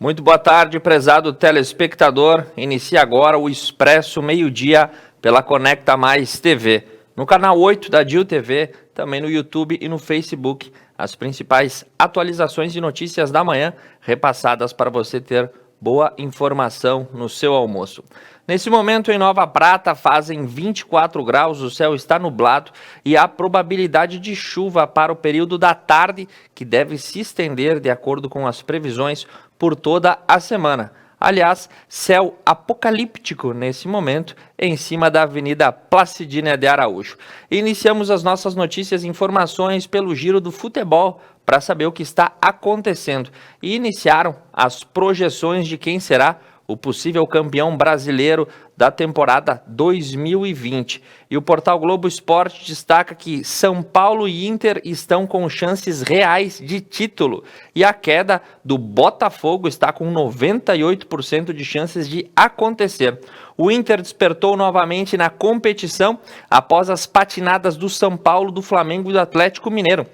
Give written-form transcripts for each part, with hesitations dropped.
Muito boa tarde, prezado telespectador. Inicia agora o Expresso Meio-Dia pela Conecta Mais TV. No canal 8 da DIL TV, também no YouTube e no Facebook, as principais atualizações e notícias da manhã repassadas para você ter boa informação no seu almoço. Nesse momento, em Nova Prata, fazem 24 graus, o céu está nublado e há probabilidade de chuva para o período da tarde, que deve se estender, de acordo com as previsões, por toda a semana. Aliás, céu apocalíptico nesse momento, em cima da Avenida Placidina de Araújo. Iniciamos as nossas notícias e informações pelo Giro do Futebol, para saber o que está acontecendo. E iniciaram as projeções de quem será o possível campeão brasileiro da temporada 2020. E o portal Globo Esporte destaca que São Paulo e Inter estão com chances reais de título. E a queda do Botafogo está com 98% de chances de acontecer. O Inter despertou novamente na competição após as patinadas do São Paulo, do Flamengo e do Atlético Mineiro,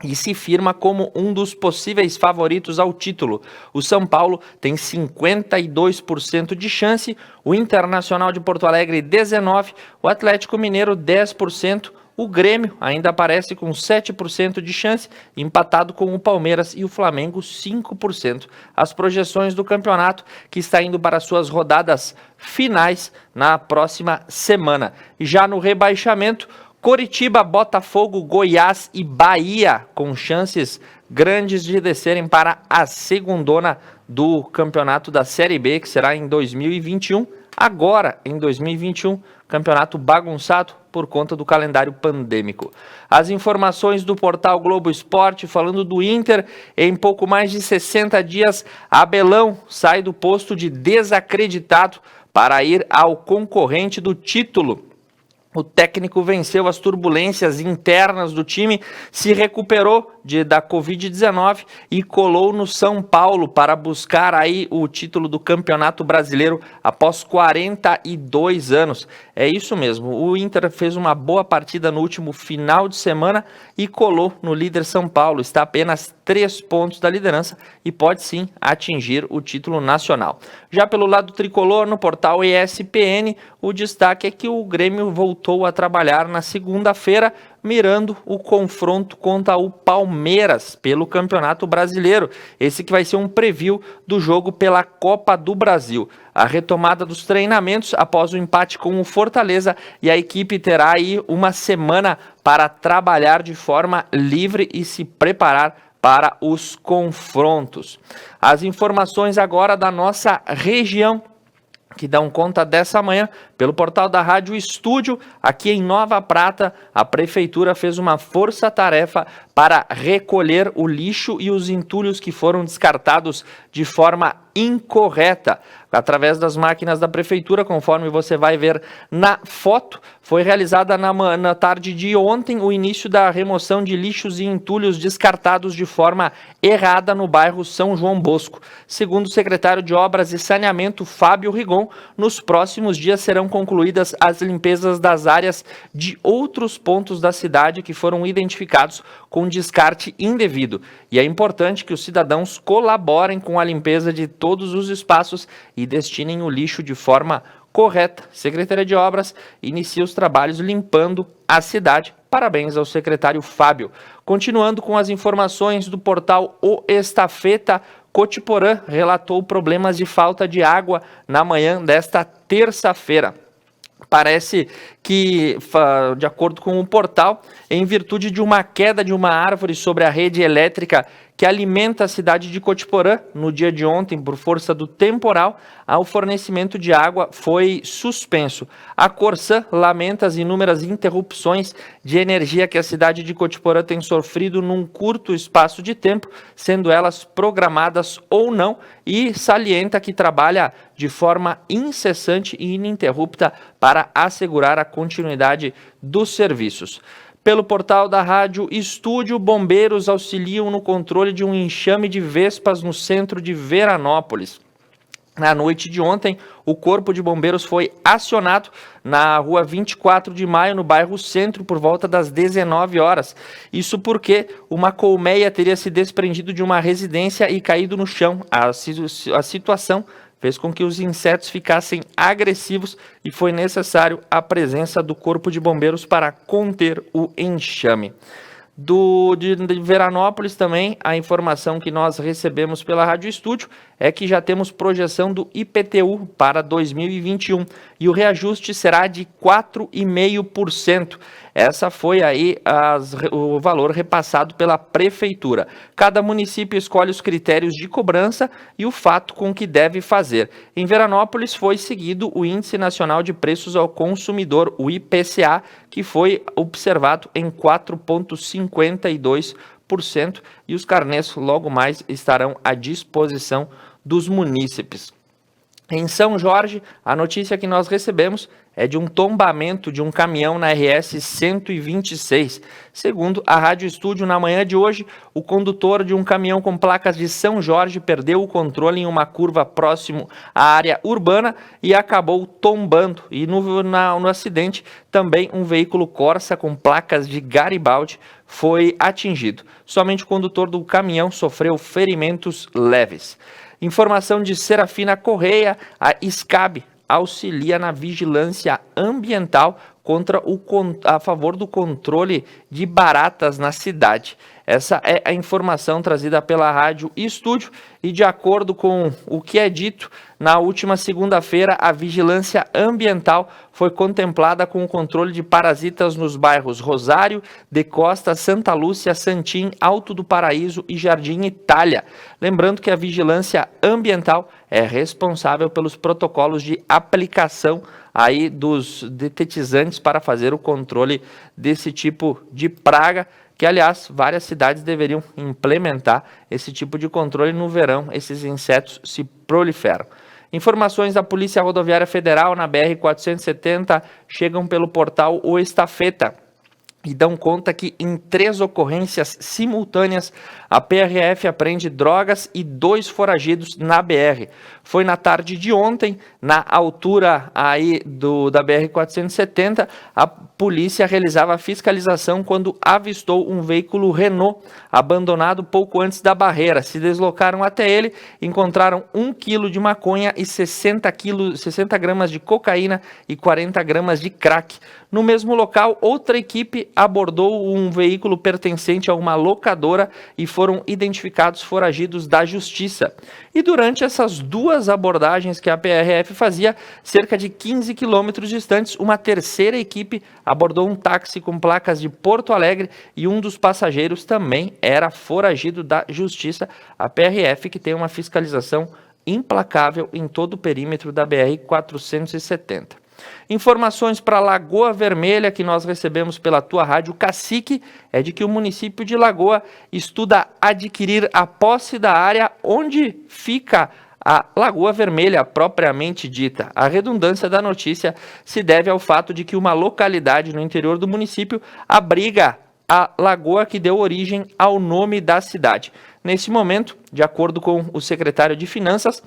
e se firma como um dos possíveis favoritos ao título. O São Paulo tem 52% de chance, o Internacional de Porto Alegre 19%, o Atlético Mineiro 10%, o Grêmio ainda aparece com 7% de chance, empatado com o Palmeiras, e o Flamengo 5%. As projeções do campeonato, que está indo para suas rodadas finais na próxima semana. E já no rebaixamento, Coritiba, Botafogo, Goiás e Bahia com chances grandes de descerem para a segundona do campeonato da Série B, que será em 2021. Agora, em 2021, campeonato bagunçado por conta do calendário pandêmico. As informações do portal Globo Esporte falando do Inter: em pouco mais de 60 dias, Abelão sai do posto de desacreditado para ir ao concorrente do título. O técnico venceu as turbulências internas do time, se recuperou da Covid-19 e colou no São Paulo para buscar aí o título do Campeonato Brasileiro após 42 anos. É isso mesmo, o Inter fez uma boa partida no último final de semana e colou no líder São Paulo. Está a apenas 3 pontos da liderança e pode sim atingir o título nacional. Já pelo lado tricolor, no portal ESPN, o destaque é que o Grêmio voltou a trabalhar na segunda-feira, mirando o confronto contra o Palmeiras pelo Campeonato Brasileiro. Esse que vai ser um preview do jogo pela Copa do Brasil. A retomada dos treinamentos após o empate com o Fortaleza, e a equipe terá aí uma semana para trabalhar de forma livre e se preparar para os confrontos. As informações agora da nossa região, que dão conta dessa manhã pelo portal da Rádio Estúdio. Aqui em Nova Prata, a prefeitura fez uma força-tarefa para recolher o lixo e os entulhos que foram descartados de forma incorreta. Através das máquinas da prefeitura, conforme você vai ver na foto, foi realizada na tarde de ontem o início da remoção de lixos e entulhos descartados de forma errada no bairro São João Bosco. Segundo o secretário de Obras e Saneamento, Fábio Rigon, nos próximos dias serão concluídas as limpezas das áreas de outros pontos da cidade que foram identificados com descarte indevido. E é importante que os cidadãos colaborem com a limpeza de todos os espaços e destinem o lixo de forma correta. Secretaria de Obras inicia os trabalhos limpando a cidade. Parabéns ao secretário Fábio. Continuando com as informações do portal O Estafeta, Cotiporã relatou problemas de falta de água na manhã desta terça-feira. Parece que, de acordo com o portal, em virtude de uma queda de uma árvore sobre a rede elétrica que alimenta a cidade de Cotiporã, no dia de ontem, por força do temporal, o fornecimento de água foi suspenso. A Corsã lamenta as inúmeras interrupções de energia que a cidade de Cotiporã tem sofrido num curto espaço de tempo, sendo elas programadas ou não, e salienta que trabalha de forma incessante e ininterrupta para assegurar a continuidade dos serviços. Pelo portal da Rádio Estúdio, bombeiros auxiliam no controle de um enxame de vespas no centro de Veranópolis. Na noite de ontem, o Corpo de Bombeiros foi acionado na rua 24 de maio, no bairro Centro, por volta das 19 horas. Isso porque uma colmeia teria se desprendido de uma residência e caído no chão. A situação fez com que os insetos ficassem agressivos e foi necessário a presença do Corpo de Bombeiros para conter o enxame. De Veranópolis também, a informação que nós recebemos pela Rádio Estúdio é que já temos projeção do IPTU para 2021 e o reajuste será de 4,5%. Essa foi aí o valor repassado pela Prefeitura. Cada município escolhe os critérios de cobrança e o fato com que deve fazer. Em Veranópolis foi seguido o Índice Nacional de Preços ao Consumidor, o IPCA, que foi observado em 4,52%, e os carnês logo mais estarão à disposição dos munícipes. Em São Jorge, a notícia que nós recebemos é de um tombamento de um caminhão na RS 126. Segundo a Rádio Estúdio, na manhã de hoje, o condutor de um caminhão com placas de São Jorge perdeu o controle em uma curva próximo à área urbana e acabou tombando. E no acidente, também um veículo Corsa com placas de Garibaldi foi atingido. Somente o condutor do caminhão sofreu ferimentos leves. Informação de Serafina Correia, a SCAB auxilia na vigilância ambiental a favor do controle de baratas na cidade. Essa é a informação trazida pela Rádio Estúdio e, de acordo com o que é dito, na última segunda-feira a vigilância ambiental foi contemplada com o controle de parasitas nos bairros Rosário, De Costa, Santa Lúcia, Santim, Alto do Paraíso e Jardim Itália. Lembrando que a vigilância ambiental é responsável pelos protocolos de aplicação aí dos detetizantes para fazer o controle desse tipo de praga, que, aliás, várias cidades deveriam implementar esse tipo de controle no verão. Esses insetos se proliferam. Informações da Polícia Rodoviária Federal na BR-470 chegam pelo portal O Estafeta e dão conta que em 3 ocorrências simultâneas a PRF apreende drogas e 2 foragidos na BR. Foi na tarde de ontem, na altura aí da BR-470, a polícia realizava a fiscalização quando avistou um veículo Renault abandonado pouco antes da barreira. Se deslocaram até ele, encontraram 1 quilo de maconha e 60 gramas de cocaína e 40 gramas de crack. No mesmo local, outra equipe abordou um veículo pertencente a uma locadora e foram identificados foragidos da Justiça. E durante essas 2 abordagens que a PRF fazia, cerca de 15 quilômetros distantes, uma terceira equipe abordou um táxi com placas de Porto Alegre e um dos passageiros também era foragido da Justiça. A PRF, que tem uma fiscalização implacável em todo o perímetro da BR-470. Informações para Lagoa Vermelha que nós recebemos pela tua rádio Cacique é de que o município de Lagoa estuda adquirir a posse da área onde fica a Lagoa Vermelha propriamente dita. A redundância da notícia se deve ao fato de que uma localidade no interior do município abriga a lagoa que deu origem ao nome da cidade. Nesse momento, de acordo com o secretário de Finanças,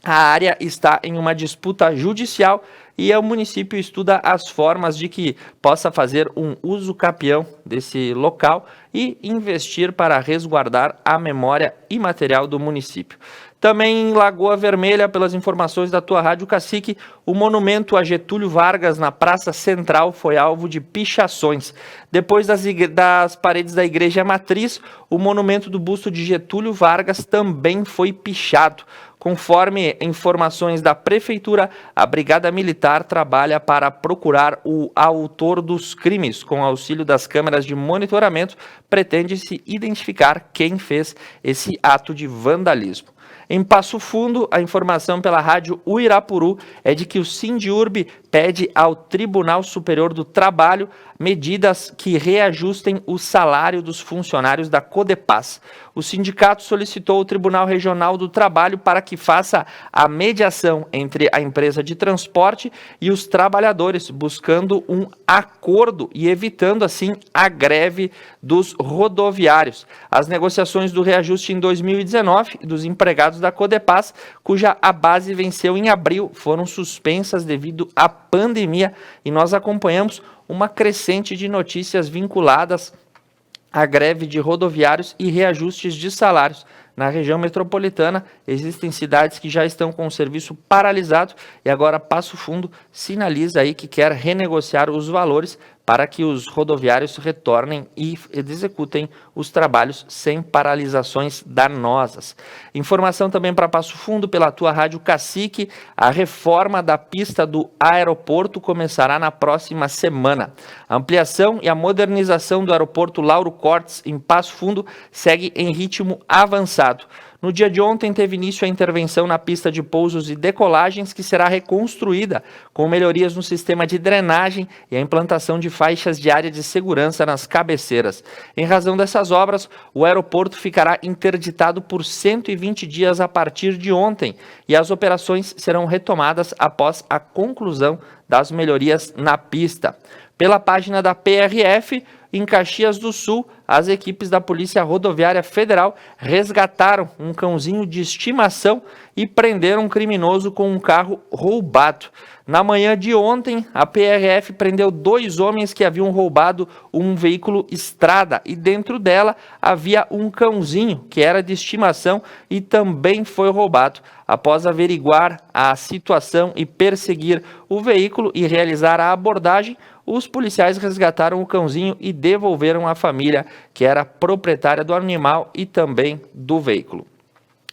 a área está em uma disputa judicial e o município estuda as formas de que possa fazer um uso capião desse local e investir para resguardar a memória imaterial do município. Também em Lagoa Vermelha, pelas informações da tua rádio Cacique, o monumento a Getúlio Vargas na Praça Central foi alvo de pichações. Depois das paredes da Igreja Matriz, o monumento do busto de Getúlio Vargas também foi pichado. Conforme informações da Prefeitura, a Brigada Militar trabalha para procurar o autor dos crimes. Com auxílio das câmeras de monitoramento, pretende-se identificar quem fez esse ato de vandalismo. Em Passo Fundo, a informação pela rádio Uirapuru é de que o Sindiurb pede ao Tribunal Superior do Trabalho medidas que reajustem o salário dos funcionários da Codepaz. O sindicato solicitou ao Tribunal Regional do Trabalho para que faça a mediação entre a empresa de transporte e os trabalhadores, buscando um acordo e evitando, assim, a greve dos rodoviários. As negociações do reajuste em 2019 dos empregados da Codepaz, cuja a base venceu em abril, foram suspensas devido à pandemia, e nós acompanhamos uma crescente de notícias vinculadas à greve de rodoviários e reajustes de salários. Na região metropolitana, existem cidades que já estão com o serviço paralisado e agora Passo Fundo sinaliza aí que quer renegociar os valores para que os rodoviários retornem e executem os trabalhos sem paralisações danosas. Informação também para Passo Fundo pela tua Rádio Cacique: a reforma da pista do aeroporto começará na próxima semana. A ampliação e a modernização do aeroporto Lauro Cortes, em Passo Fundo, segue em ritmo avançado. No dia de ontem, teve início a intervenção na pista de pousos e decolagens, que será reconstruída com melhorias no sistema de drenagem e a implantação de faixas de área de segurança nas cabeceiras. Em razão dessas obras, o aeroporto ficará interditado por 120 dias a partir de ontem e as operações serão retomadas após a conclusão das melhorias na pista. Pela página da PRF, em Caxias do Sul, as equipes da Polícia Rodoviária Federal resgataram um cãozinho de estimação e prenderam um criminoso com um carro roubado. Na manhã de ontem, a PRF prendeu 2 homens que haviam roubado um veículo Estrada e dentro dela havia um cãozinho que era de estimação e também foi roubado. Após averiguar a situação e perseguir o veículo e realizar a abordagem, os policiais resgataram o cãozinho e devolveram à família, que era proprietária do animal e também do veículo.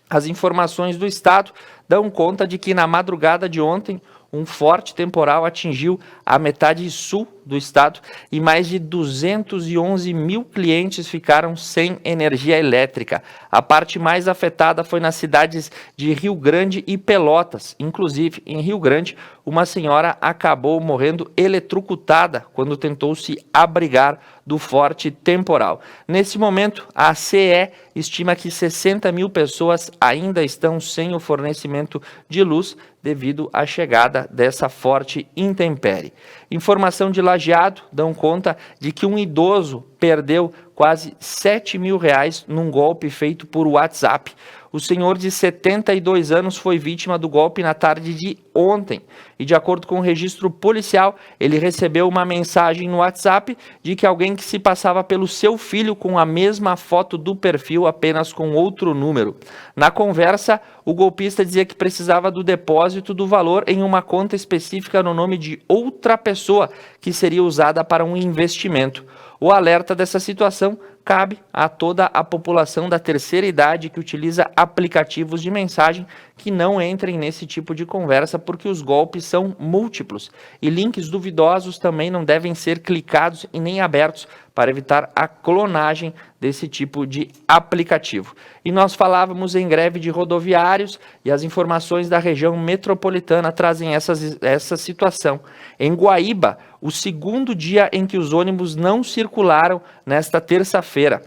As informações do estado dão conta de que na madrugada de ontem, um forte temporal atingiu a metade sul do estado e mais de 211 mil clientes ficaram sem energia elétrica. A parte mais afetada foi nas cidades de Rio Grande e Pelotas. Inclusive, em Rio Grande, uma senhora acabou morrendo eletrocutada quando tentou se abrigar do forte temporal. Nesse momento, a CE estima que 60 mil pessoas ainda estão sem o fornecimento de luz devido à chegada dessa forte intempérie. Informação de Lajeado dão conta de que um idoso perdeu quase R$7 mil num golpe feito por WhatsApp. O senhor de 72 anos foi vítima do golpe na tarde de ontem e, de acordo com o registro policial, ele recebeu uma mensagem no WhatsApp de que alguém que se passava pelo seu filho com a mesma foto do perfil, apenas com outro número. Na conversa, o golpista dizia que precisava do depósito do valor em uma conta específica no nome de outra pessoa que seria usada para um investimento. O alerta dessa situação cabe a toda a população da terceira idade que utiliza aplicativos de mensagem que não entrem nesse tipo de conversa, porque os golpes são múltiplos e links duvidosos também não devem ser clicados e nem abertos para evitar a clonagem desse tipo de aplicativo. E nós falávamos em greve de rodoviários e as informações da região metropolitana trazem essa situação. Em Guaíba, o segundo dia em que os ônibus não circularam nesta terça-feira.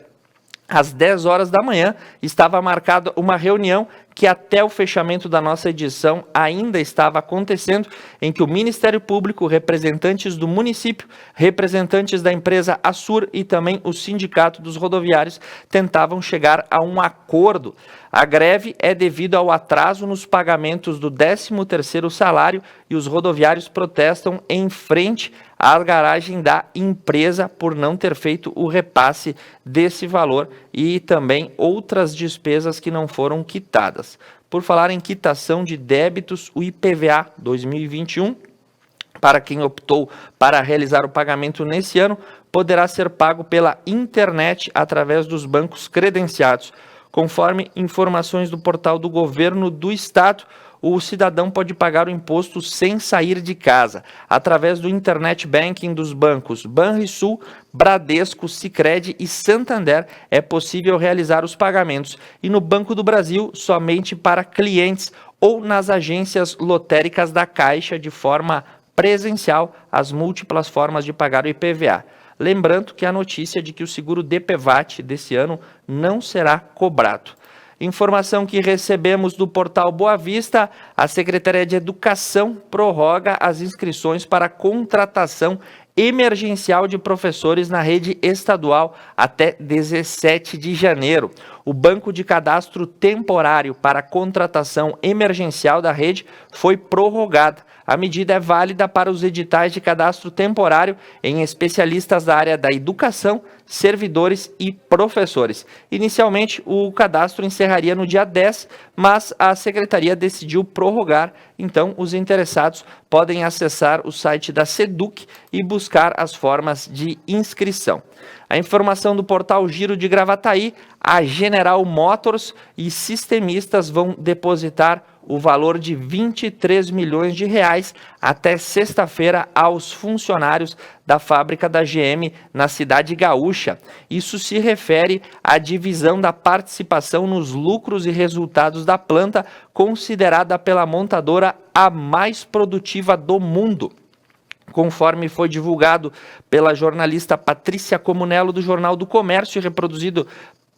Às 10 horas da manhã, estava marcada uma reunião que até o fechamento da nossa edição ainda estava acontecendo, em que o Ministério Público, representantes do município, representantes da empresa Assur e também o Sindicato dos Rodoviários tentavam chegar a um acordo. A greve é devido ao atraso nos pagamentos do 13º salário e os rodoviários protestam em frente à garagem da empresa por não ter feito o repasse desse valor e também outras despesas que não foram quitadas. Por falar em quitação de débitos, o IPVA 2021, para quem optou para realizar o pagamento nesse ano, poderá ser pago pela internet através dos bancos credenciados. Conforme informações do portal do Governo do Estado, o cidadão pode pagar o imposto sem sair de casa, através do Internet Banking dos bancos Banrisul, Bradesco, Sicredi e Santander. É possível realizar os pagamentos, e no Banco do Brasil, somente para clientes ou nas agências lotéricas da Caixa de forma presencial as múltiplas formas de pagar o IPVA. Lembrando que a notícia de que o seguro DPVAT desse ano não será cobrado. Informação que recebemos do portal Boa Vista, a Secretaria de Educação prorroga as inscrições para a contratação emergencial de professores na rede estadual até 17 de janeiro. O banco de cadastro temporário para a contratação emergencial da rede foi prorrogado. A medida é válida para os editais de cadastro temporário em especialistas da área da educação, servidores e professores. Inicialmente, o cadastro encerraria no dia 10, mas a Secretaria decidiu prorrogar, então os interessados podem acessar o site da SEDUC e buscar as formas de inscrição. A informação do portal Giro de Gravataí, a General Motors e sistemistas vão depositar o valor de 23 milhões de reais até sexta-feira aos funcionários da fábrica da GM na cidade gaúcha. Isso se refere à divisão da participação nos lucros e resultados da planta, considerada pela montadora a mais produtiva do mundo. Conforme foi divulgado pela jornalista Patrícia Comunello do Jornal do Comércio e reproduzido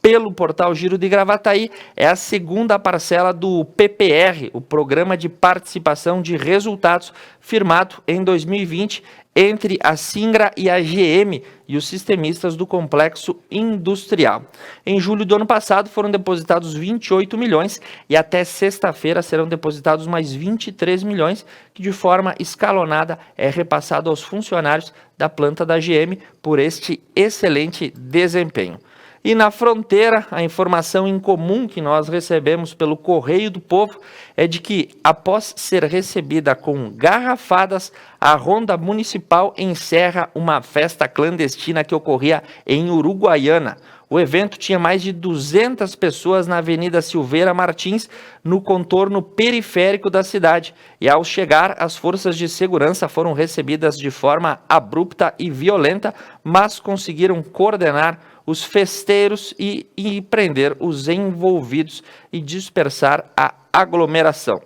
pelo portal Giro de Gravataí, é a segunda parcela do PPR, o Programa de Participação de Resultados, firmado em 2020 entre a Singra e a GM e os sistemistas do complexo industrial. Em julho do ano passado foram depositados 28 milhões e até sexta-feira serão depositados mais 23 milhões, que de forma escalonada é repassado aos funcionários da planta da GM por este excelente desempenho. E na fronteira, a informação incomum que nós recebemos pelo Correio do Povo é de que, após ser recebida com garrafadas, a Ronda Municipal encerra uma festa clandestina que ocorria em Uruguaiana. O evento tinha mais de 200 pessoas na Avenida Silveira Martins, no contorno periférico da cidade. E ao chegar, as forças de segurança foram recebidas de forma abrupta e violenta, mas conseguiram coordenar os festeiros e prender os envolvidos e dispersar a aglomeração.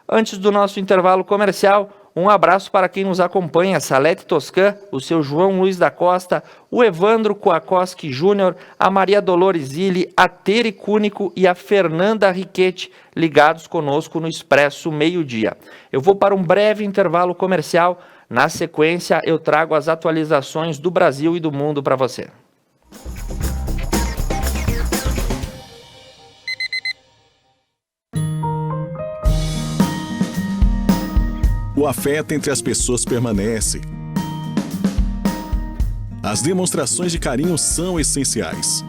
Antes do nosso intervalo comercial, um abraço para quem nos acompanha, Salete Toscan, o seu João Luiz da Costa, o Evandro Coacoski Júnior, a Maria Dolores Illi, a Tere Cúnico e a Fernanda Riquetti, ligados conosco no Expresso Meio-Dia. Eu vou para um breve intervalo comercial. Na sequência, eu trago as atualizações do Brasil e do mundo para você. O afeto entre as pessoas permanece. As demonstrações de carinho são essenciais.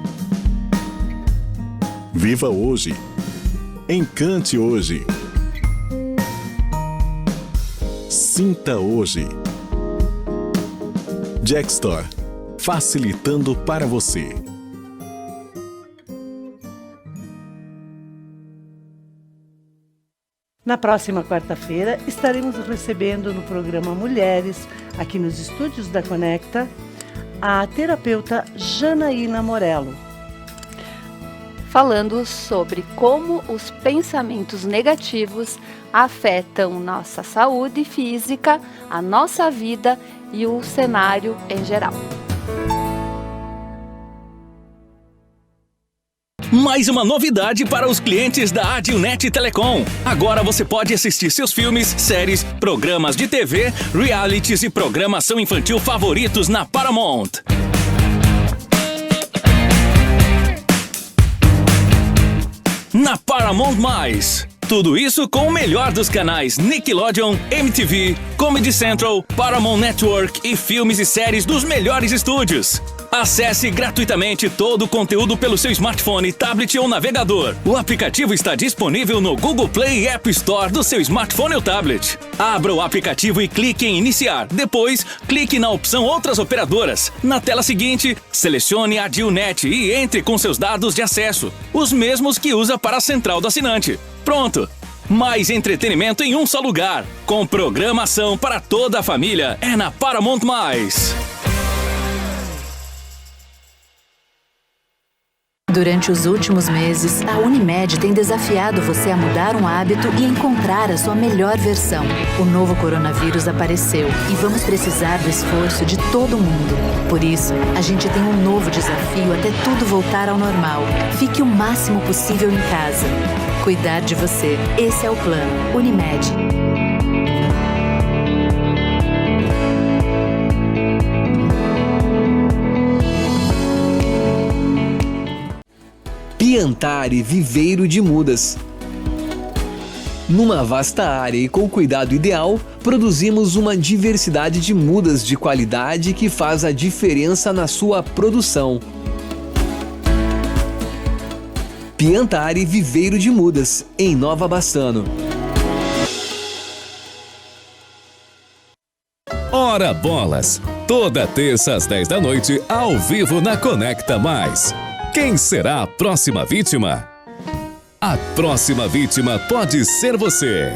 Viva hoje. Encante hoje. Sinta hoje. Jack Store, facilitando para você. Na próxima quarta-feira, estaremos recebendo no programa Mulheres, aqui nos estúdios da Conecta, a terapeuta Janaína Morello. Falando sobre como os pensamentos negativos afetam nossa saúde física, a nossa vida e o cenário em geral. Mais uma novidade para os clientes da Adilnet Telecom. Agora você pode assistir seus filmes, séries, programas de TV, realities e programação infantil favoritos na Paramount. Na Paramount+. Tudo isso com o melhor dos canais Nickelodeon, MTV, Comedy Central, Paramount Network e filmes e séries dos melhores estúdios. Acesse gratuitamente todo o conteúdo pelo seu smartphone, tablet ou navegador. O aplicativo está disponível no Google Play e App Store do seu smartphone ou tablet. Abra o aplicativo e clique em Iniciar. Depois, clique na opção Outras Operadoras. Na tela seguinte, selecione a Adilnet e entre com seus dados de acesso, os mesmos que usa para a central do assinante. Pronto! Mais entretenimento em um só lugar. Com programação para toda a família. É na Paramount+. Durante os últimos meses, a Unimed tem desafiado você a mudar um hábito e encontrar a sua melhor versão. O novo coronavírus apareceu e vamos precisar do esforço de todo mundo. Por isso, a gente tem um novo desafio até tudo voltar ao normal. Fique o máximo possível em casa. Cuidar de você. Esse é o plano. Unimed. Piantari Viveiro de Mudas. Numa vasta área e com o cuidado ideal, produzimos uma diversidade de mudas de qualidade que faz a diferença na sua produção. Piantari Viveiro de Mudas, em Nova Bassano. Ora bolas! Toda terça às 10 da noite, ao vivo na Conecta Mais. Quem será a próxima vítima? A próxima vítima pode ser você.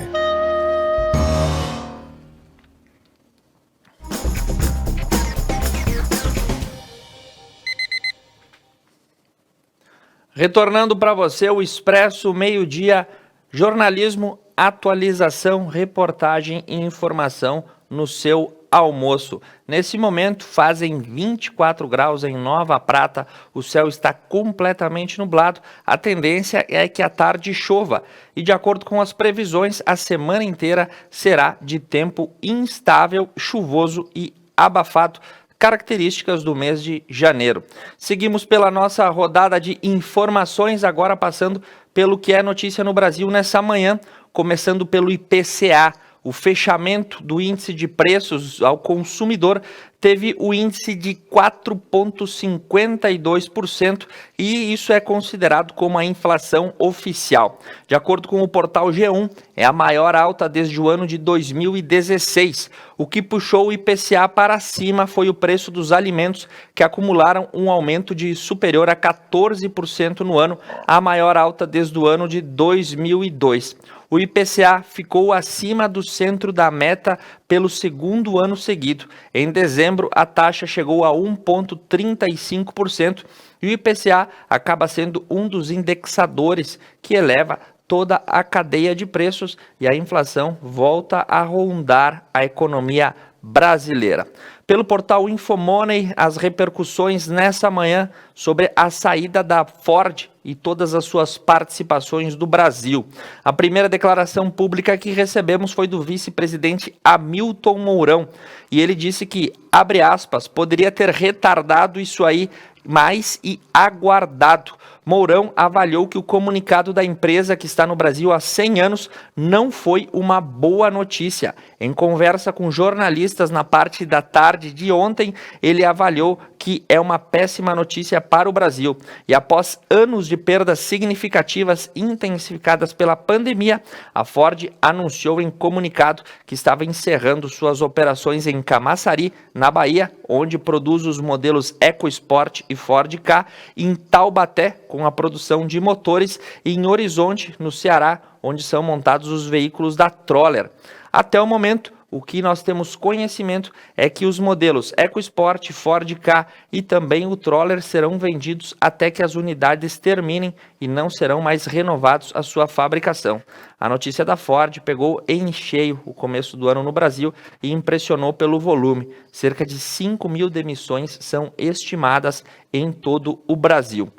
Retornando para você o Expresso Meio-Dia, jornalismo, atualização, reportagem e informação no seu almoço. Nesse momento fazem 24 graus em Nova Prata, o céu está completamente nublado, a tendência é que à tarde chova e de acordo com as previsões a semana inteira será de tempo instável, chuvoso e abafado, características do mês de janeiro. Seguimos pela nossa rodada de informações, agora passando pelo que é notícia no Brasil nessa manhã, começando pelo IPCA. O fechamento do índice de preços ao consumidor teve o índice de 4,52% e isso é considerado como a inflação oficial. De acordo com o portal G1, é a maior alta desde o ano de 2016. O que puxou o IPCA para cima foi o preço dos alimentos, que acumularam um aumento de superior a 14% no ano, a maior alta desde o ano de 2002. O IPCA ficou acima do centro da meta pelo segundo ano seguido. Em dezembro, a taxa chegou a 1,35% e o IPCA acaba sendo um dos indexadores que eleva toda a cadeia de preços e a inflação volta a rondar a economia brasileira. Pelo portal Infomoney, as repercussões nessa manhã sobre a saída da Ford e todas as suas participações do Brasil. A primeira declaração pública que recebemos foi do vice-presidente Hamilton Mourão, e ele disse que, abre aspas, poderia ter retardado isso aí mais e aguardado. Mourão avaliou que o comunicado da empresa, que está no Brasil há 100 anos, não foi uma boa notícia. Em conversa com jornalistas na parte da tarde de ontem, ele avaliou que é uma péssima notícia para o Brasil. E após anos de perdas significativas intensificadas pela pandemia, a Ford anunciou em comunicado que estava encerrando suas operações em Camaçari, na Bahia, onde produz os modelos EcoSport e Ford Ka, em Taubaté, com a produção de motores, e em Horizonte, no Ceará, onde são montados os veículos da Troller. Até o momento, o que nós temos conhecimento é que os modelos EcoSport, Ford Ka e também o Troller serão vendidos até que as unidades terminem e não serão mais renovados a sua fabricação. A notícia da Ford pegou em cheio o começo do ano no Brasil e impressionou pelo volume. Cerca de 5 mil demissões são estimadas em todo o Brasil.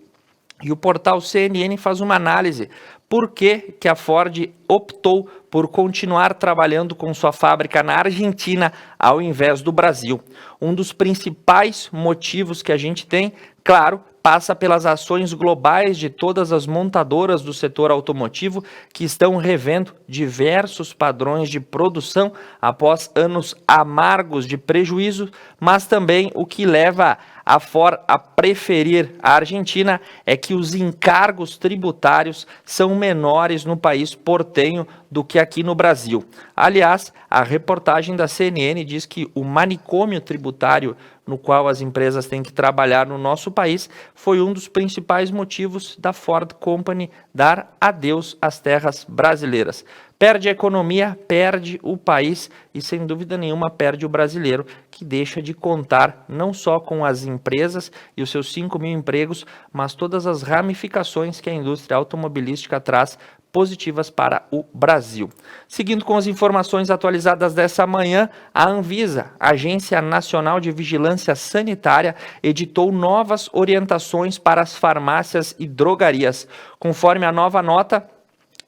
E o portal CNN faz uma análise por que a Ford optou por continuar trabalhando com sua fábrica na Argentina ao invés do Brasil. Um dos principais motivos que a gente tem, claro, passa pelas ações globais de todas as montadoras do setor automotivo que estão revendo diversos padrões de produção após anos amargos de prejuízo, mas também o que leva a Ford a preferir a Argentina é que os encargos tributários são menores no país portenho do que aqui no Brasil. Aliás, a reportagem da CNN diz que o manicômio tributário no qual as empresas têm que trabalhar no nosso país foi um dos principais motivos da Ford Company dar adeus às terras brasileiras. Perde a economia, perde o país e, sem dúvida nenhuma, perde o brasileiro, que deixa de contar não só com as empresas e os seus 5 mil empregos, mas todas as ramificações que a indústria automobilística traz positivas para o Brasil. Seguindo com as informações atualizadas dessa manhã, a Anvisa, Agência Nacional de Vigilância Sanitária, editou novas orientações para as farmácias e drogarias. Conforme a nova nota,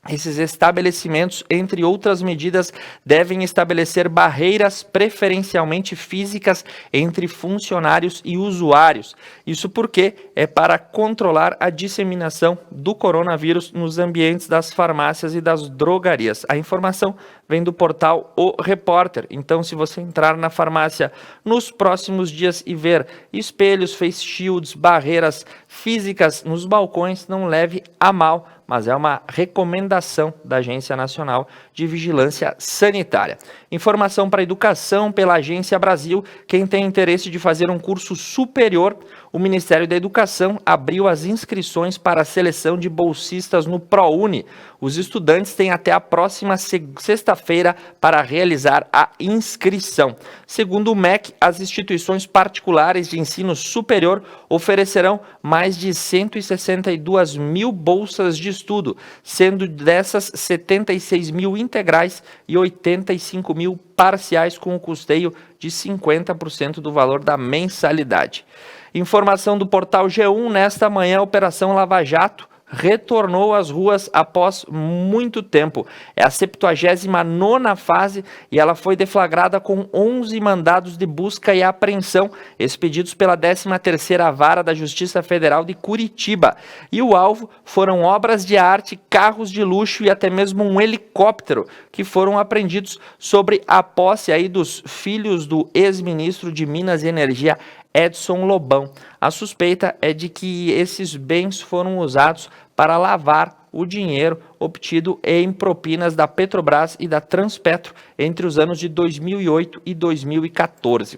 esses estabelecimentos, entre outras medidas, devem estabelecer barreiras preferencialmente físicas entre funcionários e usuários. Isso porque é para controlar a disseminação do coronavírus nos ambientes das farmácias e das drogarias. A informação vem do portal O Repórter. Então, se você entrar na farmácia nos próximos dias e ver espelhos, face shields, barreiras físicas nos balcões, não leve a mal, mas é uma recomendação da Agência Nacional de Vigilância Sanitária. Informação para a educação pela Agência Brasil. Quem tem interesse de fazer um curso superior, o Ministério da Educação abriu as inscrições para a seleção de bolsistas no ProUni. Os estudantes têm até a próxima sexta-feira para realizar a inscrição. Segundo o MEC, as instituições particulares de ensino superior oferecerão mais de 162 mil bolsas de estudo, sendo dessas 76 mil integrais e 85 mil parciais, com o custeio de 50% do valor da mensalidade. Informação do portal G1, nesta manhã, a Operação Lava Jato retornou às ruas após muito tempo. É a 79ª fase e ela foi deflagrada com 11 mandados de busca e apreensão expedidos pela 13ª Vara da Justiça Federal de Curitiba. E o alvo foram obras de arte, carros de luxo e até mesmo um helicóptero que foram apreendidos sobre a posse aí dos filhos do ex-ministro de Minas e Energia, Edson Lobão. A suspeita é de que esses bens foram usados para lavar o dinheiro obtido em propinas da Petrobras e da Transpetro entre os anos de 2008 e 2014.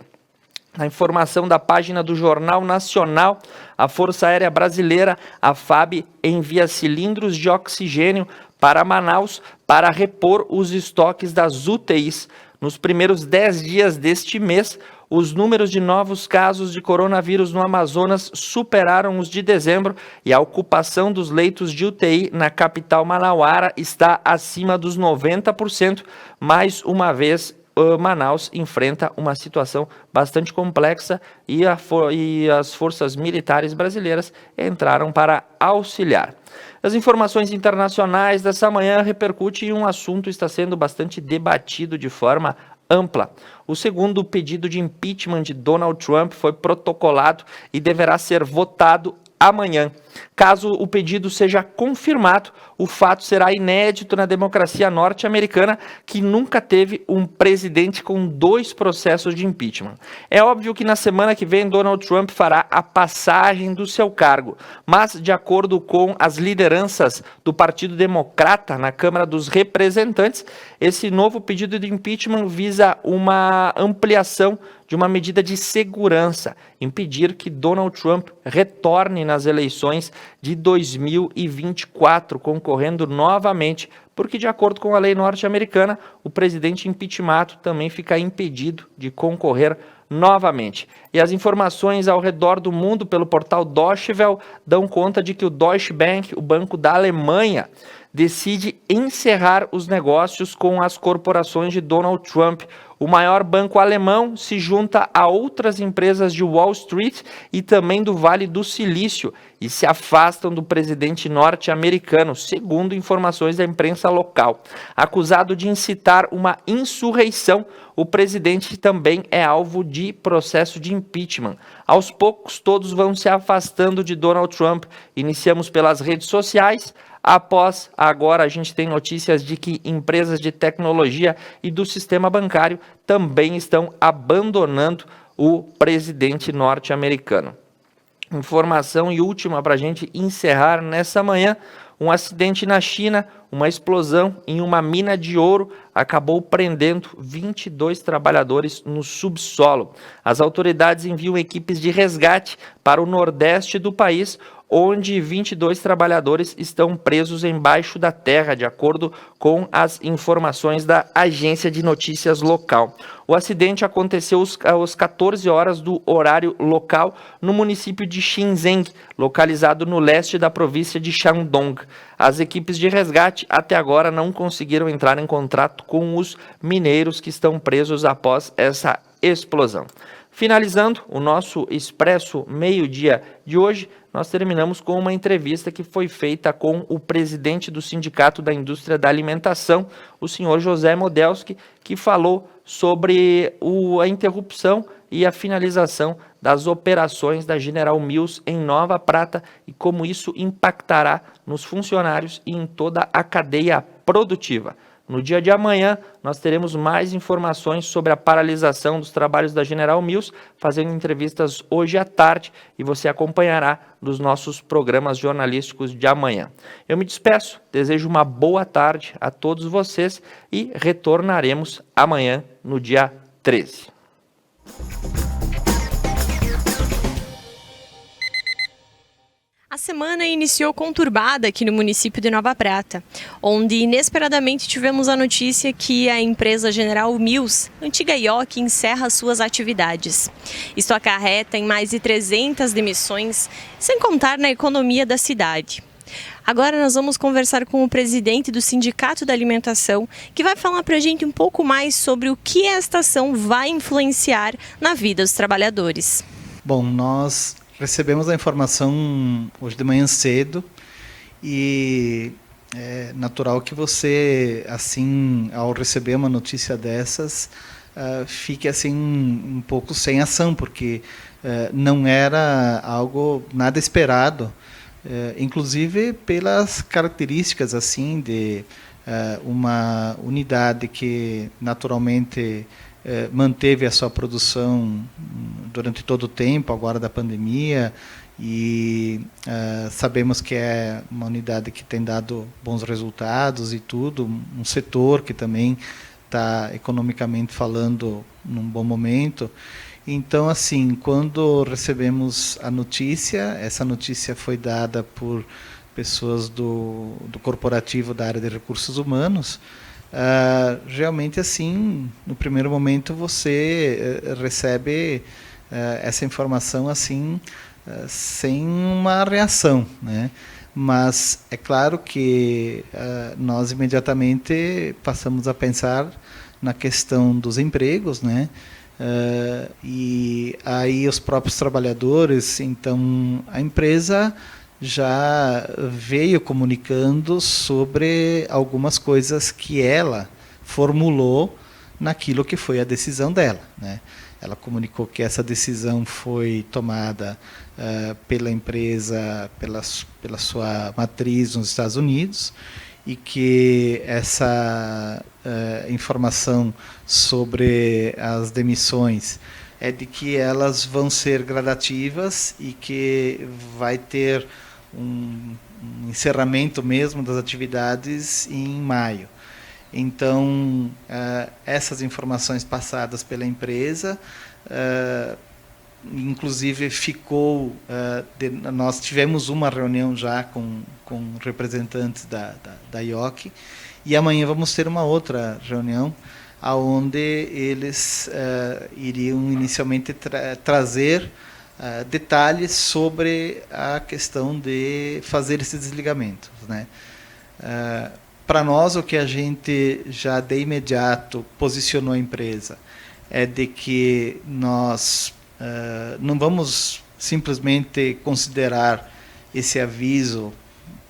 A informação da página do Jornal Nacional, a Força Aérea Brasileira, a FAB, envia cilindros de oxigênio para Manaus para repor os estoques das UTIs. Nos primeiros 10 dias deste mês, os números de novos casos de coronavírus no Amazonas superaram os de dezembro e a ocupação dos leitos de UTI na capital manauara está acima dos 90%. Mais uma vez, Manaus enfrenta uma situação bastante complexa e as forças militares brasileiras entraram para auxiliar. As informações internacionais dessa manhã repercutem em um assunto que está sendo bastante debatido de forma ampla. O segundo pedido de impeachment de Donald Trump foi protocolado e deverá ser votado amanhã. Caso o pedido seja confirmado, o fato será inédito na democracia norte-americana, que nunca teve um presidente com 2 processos de impeachment. É óbvio que na semana que vem Donald Trump fará a passagem do seu cargo, mas de acordo com as lideranças do Partido Democrata na Câmara dos Representantes, esse novo pedido de impeachment visa uma ampliação de uma medida de segurança, impedir que Donald Trump retorne nas eleições de 2024, concorrendo novamente, porque, de acordo com a lei norte-americana, o presidente impeachmentado também fica impedido de concorrer novamente. E as informações ao redor do mundo pelo portal Deutsche Welle dão conta de que o Deutsche Bank, o banco da Alemanha, decide encerrar os negócios com as corporações de Donald Trump. O maior banco alemão se junta a outras empresas de Wall Street e também do Vale do Silício e se afastam do presidente norte-americano, segundo informações da imprensa local. Acusado de incitar uma insurreição, o presidente também é alvo de processo de impeachment. Aos poucos, todos vão se afastando de Donald Trump. Iniciamos pelas redes sociais. Após, agora a gente tem notícias de que empresas de tecnologia e do sistema bancário também estão abandonando o presidente norte-americano. Informação e última para a gente encerrar nessa manhã: Um acidente na China, uma explosão em uma mina de ouro acabou prendendo 22 trabalhadores no subsolo. As autoridades enviam equipes de resgate para o nordeste do país, onde 22 trabalhadores estão presos embaixo da terra, de acordo com as informações da agência de notícias local. O acidente aconteceu às 14 horas do horário local no município de Shenzhen, localizado no leste da província de Shandong. As equipes de resgate até agora não conseguiram entrar em contato com os mineiros que estão presos após essa explosão. Finalizando o nosso Expresso Meio-Dia de hoje, nós terminamos com uma entrevista que foi feita com o presidente do Sindicato da Indústria da Alimentação, o senhor José Modelski, que falou sobre a interrupção e a finalização das operações da General Mills em Nova Prata e como isso impactará nos funcionários e em toda a cadeia produtiva. No dia de amanhã, nós teremos mais informações sobre a paralisação dos trabalhos da General Mills, fazendo entrevistas hoje à tarde, e você acompanhará dos nossos programas jornalísticos de amanhã. Eu me despeço, desejo uma boa tarde a todos vocês e retornaremos amanhã, no dia 13. A semana iniciou conturbada aqui no município de Nova Prata, onde inesperadamente tivemos a notícia que a empresa General Mills, antiga IOC, encerra suas atividades. Isto acarreta em mais de 300 demissões, sem contar na economia da cidade. Agora nós vamos conversar com o presidente do Sindicato da Alimentação, que vai falar para a gente um pouco mais sobre o que esta ação vai influenciar na vida dos trabalhadores. Bom, nós recebemos a informação hoje de manhã cedo e é natural que você, assim, ao receber uma notícia dessas, fique assim um pouco sem ação, porque não era algo nada esperado, inclusive pelas características assim de uma unidade que naturalmente manteve a sua produção durante todo o tempo, agora da pandemia, e sabemos que é uma unidade que tem dado bons resultados e tudo, um setor que também está, economicamente falando, num bom momento. Então, assim, quando recebemos a notícia, essa notícia foi dada por pessoas do corporativo da área de recursos humanos. Realmente, assim, no primeiro momento você recebe essa informação assim sem uma reação, né? Mas é claro que nós imediatamente passamos a pensar na questão dos empregos, né? E aí os próprios trabalhadores, então a empresa já veio comunicando sobre algumas coisas que ela formulou naquilo que foi a decisão dela, né? Ela comunicou que essa decisão foi tomada pela empresa, pela sua matriz nos Estados Unidos, e que essa informação sobre as demissões é de que elas vão ser gradativas e que vai ter um encerramento mesmo das atividades em maio. Então, essas informações passadas pela empresa, inclusive nós tivemos uma reunião já com representantes da IOC, e amanhã vamos ter uma outra reunião, onde eles iriam inicialmente trazer detalhes sobre a questão de fazer esse desligamento, né? Para nós, o que a gente já de imediato posicionou a empresa é de que nós não vamos simplesmente considerar esse aviso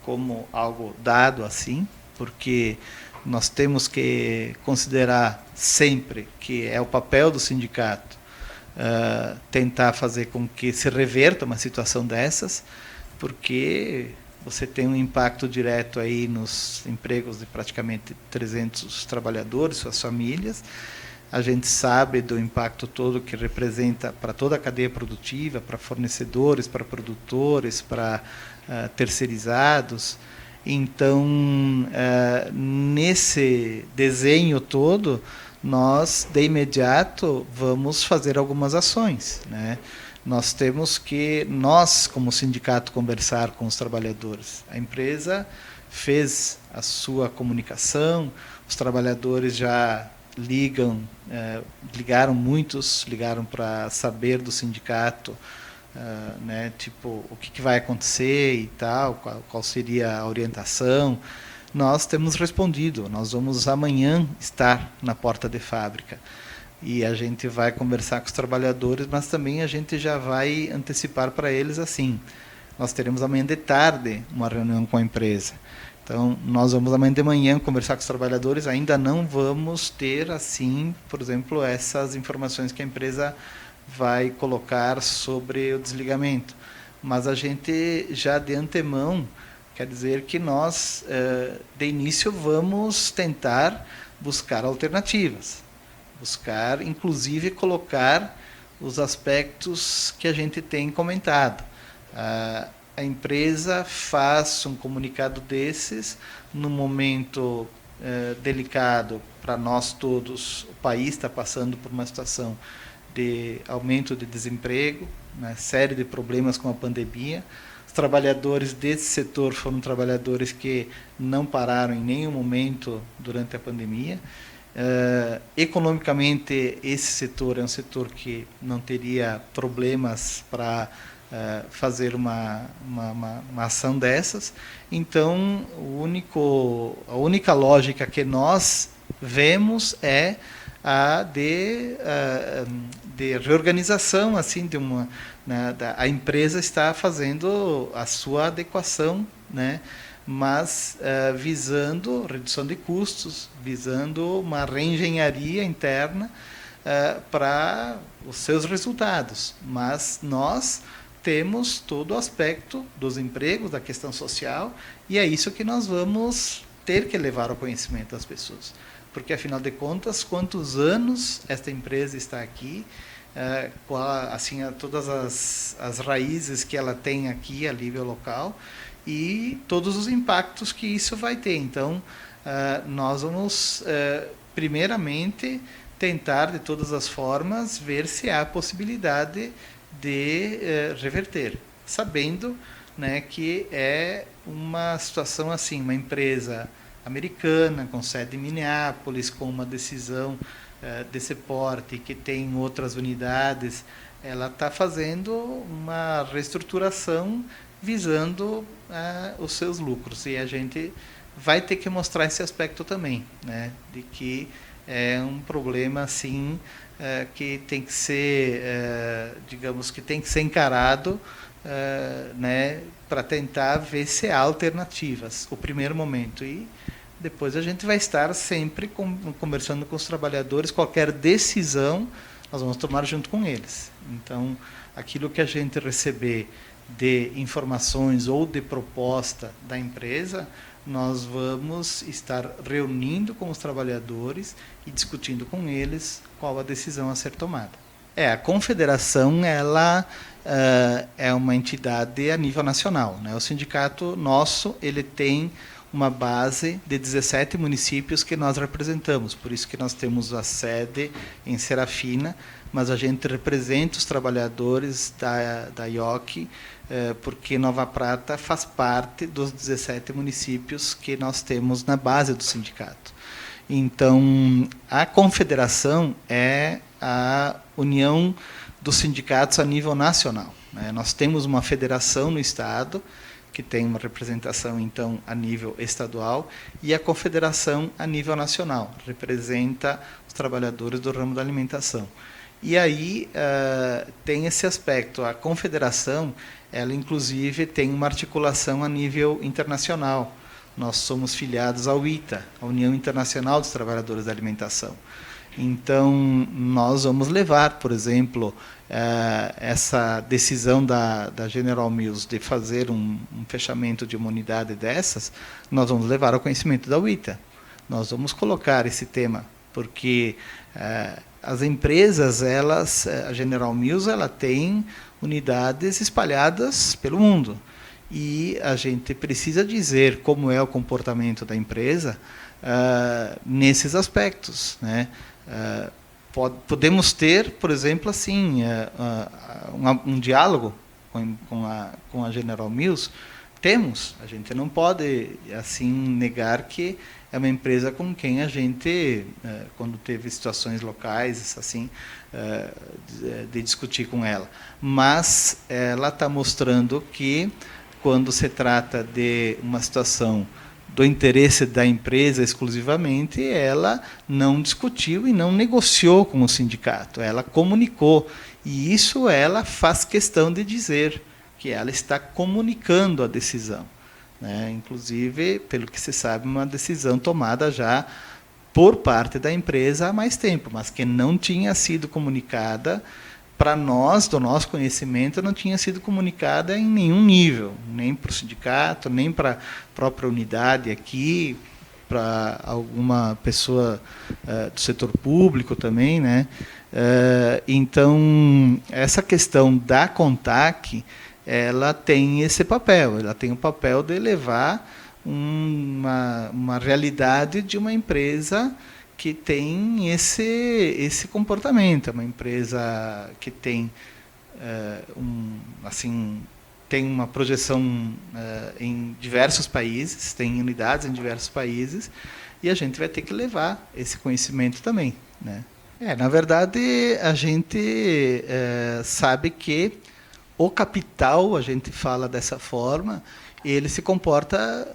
como algo dado assim, porque nós temos que considerar sempre que é o papel do sindicato tentar fazer com que se reverta uma situação dessas, porque você tem um impacto direto aí nos empregos de praticamente 300 trabalhadores, suas famílias. A gente sabe do impacto todo que representa para toda a cadeia produtiva, para fornecedores, para produtores, para terceirizados. Então, nesse desenho todo, nós, de imediato, vamos fazer algumas ações, né? Nós temos que, como sindicato, conversar com os trabalhadores. A empresa fez a sua comunicação, os trabalhadores já muitos ligaram para saber do sindicato, né, tipo, o que vai acontecer e tal, qual seria a orientação. Nós temos respondido, nós vamos amanhã estar na porta de fábrica e a gente vai conversar com os trabalhadores, mas também a gente já vai antecipar para eles assim, nós teremos amanhã de tarde uma reunião com a empresa. Então, nós vamos amanhã de manhã conversar com os trabalhadores, ainda não vamos ter, assim, por exemplo, essas informações que a empresa vai colocar sobre o desligamento. Mas a gente já de antemão, quer dizer que nós, de início, vamos tentar buscar alternativas. Buscar, inclusive, colocar os aspectos que a gente tem comentado. A empresa faz um comunicado desses num momento delicado para nós todos. O país está passando por uma situação de aumento de desemprego, uma série de problemas com a pandemia. Os trabalhadores desse setor foram trabalhadores que não pararam em nenhum momento durante a pandemia. Economicamente, esse setor é um setor que não teria problemas para fazer uma ação dessas. Então, a única lógica que nós vemos é a de reorganização, assim, a empresa está fazendo a sua adequação, né? Mas visando redução de custos, visando uma reengenharia interna para os seus resultados. Mas nós temos todo o aspecto dos empregos, da questão social, e é isso que nós vamos ter que levar ao conhecimento das pessoas. Porque, afinal de contas, quantos anos esta empresa está aqui, assim, todas as raízes que ela tem aqui a nível local e todos os impactos que isso vai ter. Então, nós vamos, primeiramente, tentar, de todas as formas, ver se há possibilidade de reverter, sabendo, né, que é uma situação assim, uma empresa americana, com sede em Minneapolis, com uma decisão desse porte, que tem outras unidades, ela está fazendo uma reestruturação visando os seus lucros. E a gente vai ter que mostrar esse aspecto também, né, de que é um problema assim, que tem que ser, digamos, que tem que ser encarado, né, para tentar ver se há alternativas, o primeiro momento. E depois a gente vai estar sempre conversando com os trabalhadores, qualquer decisão nós vamos tomar junto com eles. Então, aquilo que a gente receber de informações ou de proposta da empresa, nós vamos estar reunindo com os trabalhadores e discutindo com eles qual a decisão a ser tomada. A confederação, ela é uma entidade a nível nacional, né? O sindicato nosso, ele tem uma base de 17 municípios que nós representamos, por isso que nós temos a sede em Serafina, mas a gente representa os trabalhadores da IOC, porque Nova Prata faz parte dos 17 municípios que nós temos na base do sindicato. Então, a confederação é a união dos sindicatos a nível nacional, né? Nós temos uma federação no estado, que tem uma representação, então, a nível estadual, e a confederação a nível nacional, representa os trabalhadores do ramo da alimentação. E aí tem esse aspecto, a confederação, ela inclusive tem uma articulação a nível internacional. Nós somos filiados ao ITA, a União Internacional dos Trabalhadores da Alimentação. Então, nós vamos levar, por exemplo, essa decisão da General Mills de fazer um fechamento de uma unidade dessas, nós vamos levar ao conhecimento da UITA. Nós vamos colocar esse tema, porque as empresas, a General Mills, ela tem unidades espalhadas pelo mundo. e a gente precisa dizer como é o comportamento da empresa nesses aspectos, né? Podemos ter, por exemplo, assim, um diálogo com a General Mills. A gente não pode assim negar que é uma empresa com quem a gente, quando teve situações locais, assim, de discutir com ela. Mas ela está mostrando que, quando se trata de uma situação do interesse da empresa exclusivamente, ela não discutiu e não negociou com o sindicato, ela comunicou. E isso ela faz questão de dizer, que ela está comunicando a decisão, né? Inclusive, pelo que se sabe, uma decisão tomada já por parte da empresa há mais tempo, mas que não tinha sido comunicada para nós, do nosso conhecimento, não tinha sido comunicada em nenhum nível, nem para o sindicato, nem para a própria unidade aqui, para alguma pessoa do setor público também, né? Então, essa questão da CONTAC, ela tem esse papel, ela tem o papel de levar uma realidade de uma empresa que tem esse comportamento, uma empresa que tem tem uma projeção em diversos países, tem unidades em diversos países, e a gente vai ter que levar esse conhecimento também, né? Na verdade, a gente sabe que o capital, a gente fala dessa forma, ele se comporta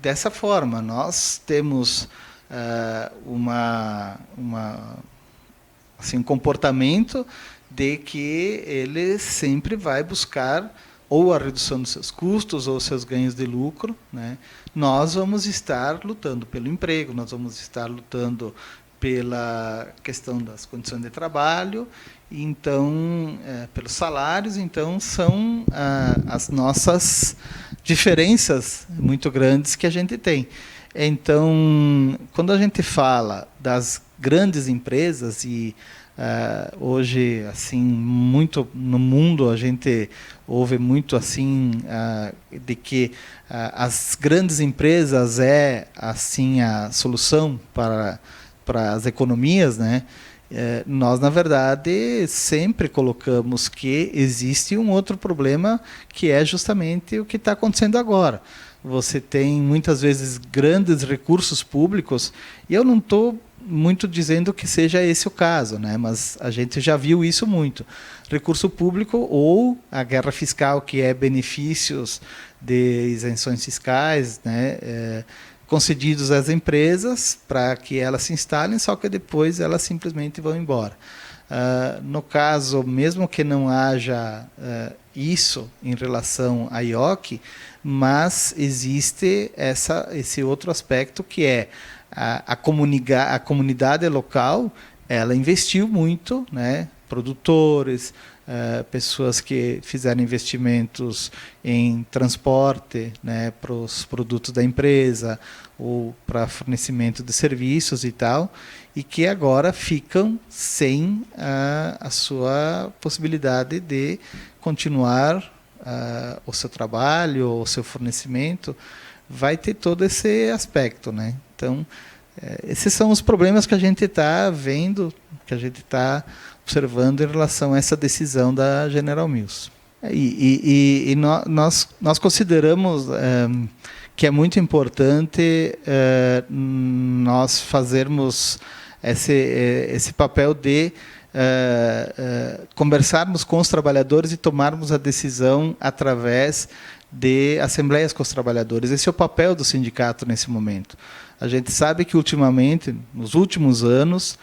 dessa forma. Nós temos um comportamento de que ele sempre vai buscar ou a redução dos seus custos ou seus ganhos de lucro, né? Nós vamos estar lutando pelo emprego, nós vamos estar lutando pela questão das condições de trabalho, então pelos salários. Então são as nossas diferenças muito grandes que a gente tem. Então, quando a gente fala das grandes empresas, e hoje, assim, muito no mundo a gente ouve muito assim de que as grandes empresas assim a solução para as economias, né? Nós, na verdade, sempre colocamos que existe um outro problema, que é justamente o que está acontecendo agora. Você tem, muitas vezes, grandes recursos públicos, e eu não estou muito dizendo que seja esse o caso, né? Mas a gente já viu isso muito. Recurso público ou a guerra fiscal, que é benefícios de isenções fiscais, né? Concedidos às empresas para que elas se instalem, só que depois elas simplesmente vão embora. No caso, mesmo que não haja isso em relação à IOC, mas existe esse outro aspecto, que é a comunidade local. Ela investiu muito, né? Produtores, pessoas que fizeram investimentos em transporte, né, para os produtos da empresa ou para fornecimento de serviços e tal, e que agora ficam sem a sua possibilidade de continuar o seu trabalho, o seu fornecimento. Vai ter todo esse aspecto, né? Então, esses são os problemas que a gente está vendo, que a gente está observando em relação a essa decisão da General Mills. E nós consideramos que é muito importante nós fazermos esse papel de conversarmos com os trabalhadores e tomarmos a decisão através de assembleias com os trabalhadores. Esse é o papel do sindicato nesse momento. A gente sabe que, ultimamente, nos últimos anos,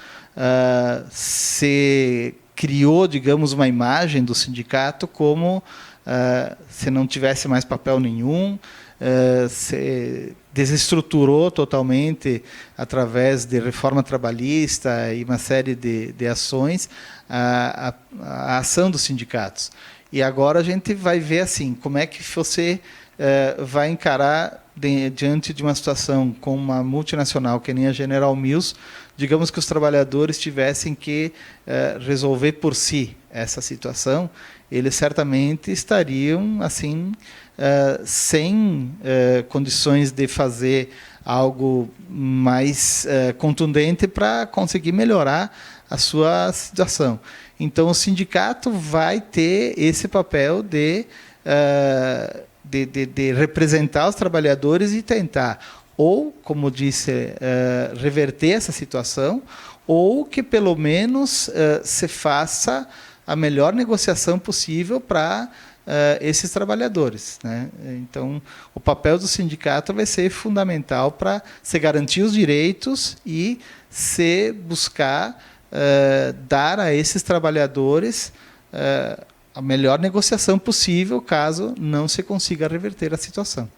se criou, digamos, uma imagem do sindicato como se não tivesse mais papel nenhum, se desestruturou totalmente, através de reforma trabalhista e uma série de ações, a ação dos sindicatos. E agora a gente vai ver assim, como é que você vai encarar diante de uma situação com uma multinacional que nem a General Mills. Digamos que os trabalhadores tivessem que resolver por si essa situação, eles certamente estariam assim sem condições de fazer algo mais contundente para conseguir melhorar a sua situação. Então, o sindicato vai ter esse papel de representar os trabalhadores e tentar, ou, como disse, reverter essa situação, ou que, pelo menos, se faça a melhor negociação possível para esses trabalhadores, né? Então, o papel do sindicato vai ser fundamental para se garantir os direitos e se buscar dar a esses trabalhadores a melhor negociação possível, caso não se consiga reverter a situação.